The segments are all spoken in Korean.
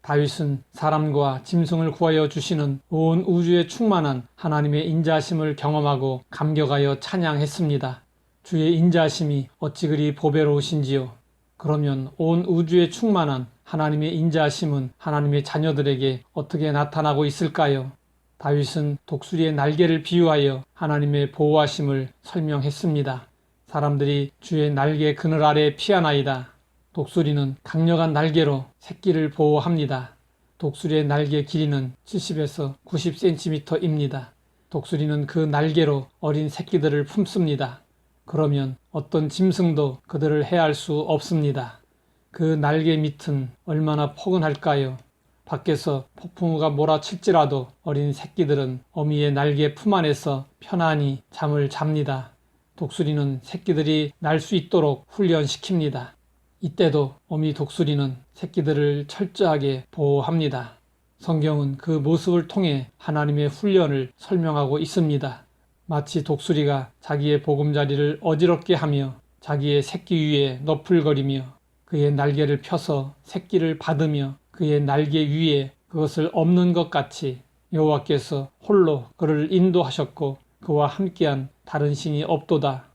다윗은 사람과 짐승을 구하여 주시는 온 우주에 충만한 하나님의 인자하심을 경험하고 감격하여 찬양했습니다. 주의 인자하심이 어찌 그리 보배로우신지요. 그러면 온 우주에 충만한 하나님의 인자하심은 하나님의 자녀들에게 어떻게 나타나고 있을까요? 다윗은 독수리의 날개를 비유하여 하나님의 보호하심을 설명했습니다. 사람들이 주의 날개 그늘 아래 피하나이다. 독수리는 강력한 날개로 새끼를 보호합니다. 독수리의 날개 길이는 70에서 90cm입니다. 독수리는 그 날개로 어린 새끼들을 품습니다. 그러면 어떤 짐승도 그들을 해할 수 없습니다. 그 날개 밑은 얼마나 포근할까요? 밖에서 폭풍우가 몰아칠지라도 어린 새끼들은 어미의 날개 품 안에서 편안히 잠을 잡니다. 독수리는 새끼들이 날 수 있도록 훈련시킵니다. 이때도 어미 독수리는 새끼들을 철저하게 보호합니다. 성경은 그 모습을 통해 하나님의 훈련을 설명하고 있습니다. 마치 독수리가 자기의 보금자리를 어지럽게 하며 자기의 새끼 위에 너풀거리며 그의 날개를 펴서 새끼를 받으며 그의 날개 위에 그것을 엎는 것 같이 여호와께서 홀로 그를 인도하셨고 그와 함께한 다른 신이 없도다.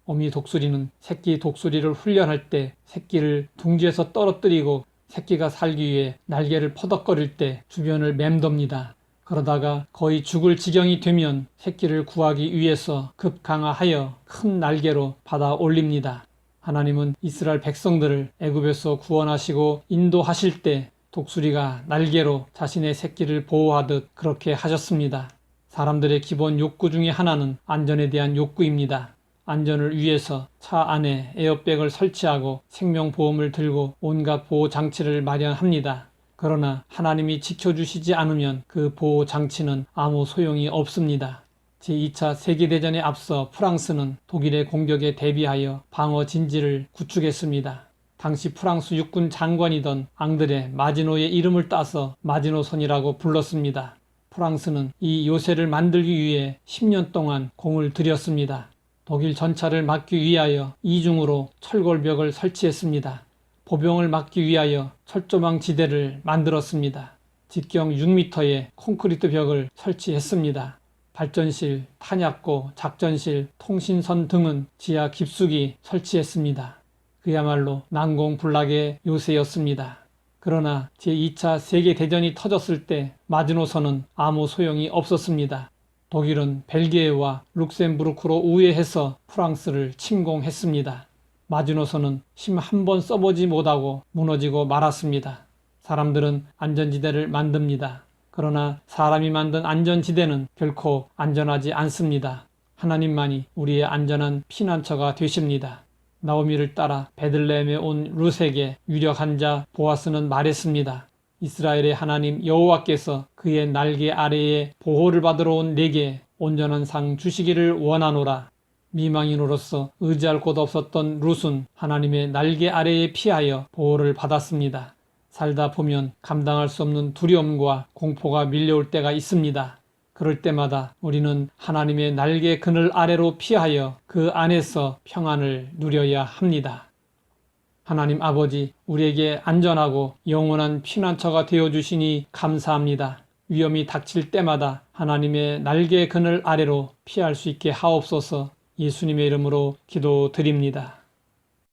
어미 독수리는 새끼 독수리를 훈련할 때 새끼를 둥지에서 떨어뜨리고 새끼가 살기 위해 날개를 퍼덕거릴 때 주변을 맴돕니다. 그러다가 거의 죽을 지경이 되면 새끼를 구하기 위해서 급강하하여 큰 날개로 받아 올립니다. 하나님은 이스라엘 백성들을 애굽에서 구원하시고 인도하실 때 독수리가 날개로 자신의 새끼를 보호하듯 그렇게 하셨습니다. 사람들의 기본 욕구 중에 하나는 안전에 대한 욕구입니다. 안전을 위해서 차 안에 에어백을 설치하고 생명보험을 들고 온갖 보호장치를 마련합니다. 그러나 하나님이 지켜주시지 않으면 그 보호장치는 아무 소용이 없습니다. 제2차 세계대전에 앞서 프랑스는 독일의 공격에 대비하여 방어진지를 구축했습니다. 당시 프랑스 육군 장관이던 앙드레 마지노의 이름을 따서 마지노선이라고 불렀습니다. 프랑스는 이 요새를 만들기 위해 10년 동안 공을 들였습니다. 독일 전차를 막기 위하여 이중으로 철골벽을 설치했습니다. 보병을 막기 위하여 철조망 지대를 만들었습니다. 직경 6m의 콘크리트 벽을 설치했습니다. 발전실, 탄약고, 작전실, 통신선 등은 지하 깊숙이 설치했습니다. 그야말로 난공불락의 요새였습니다. 그러나 제2차 세계대전이 터졌을 때 마지노선은 아무 소용이 없었습니다. 독일은 벨기에와 룩셈부르크로 우회해서 프랑스를 침공했습니다. 마지노선은 힘 한 번 써보지 못하고 무너지고 말았습니다. 사람들은 안전지대를 만듭니다. 그러나 사람이 만든 안전지대는 결코 안전하지 않습니다. 하나님만이 우리의 안전한 피난처가 되십니다. 나오미를 따라 베들레헴에 온 룻에게 유력한 자 보아스는 말했습니다. 이스라엘의 하나님 여호와께서 그의 날개 아래에 보호를 받으러 온 내게 온전한 상 주시기를 원하노라. 미망인으로서 의지할 곳 없었던 룻은 하나님의 날개 아래에 피하여 보호를 받았습니다. 살다 보면 감당할 수 없는 두려움과 공포가 밀려올 때가 있습니다. 그럴 때마다 우리는 하나님의 날개 그늘 아래로 피하여 그 안에서 평안을 누려야 합니다. 하나님 아버지, 우리에게 안전하고 영원한 피난처가 되어주시니 감사합니다. 위험이 닥칠 때마다 하나님의 날개 그늘 아래로 피할 수 있게 하옵소서. 예수님의 이름으로 기도드립니다.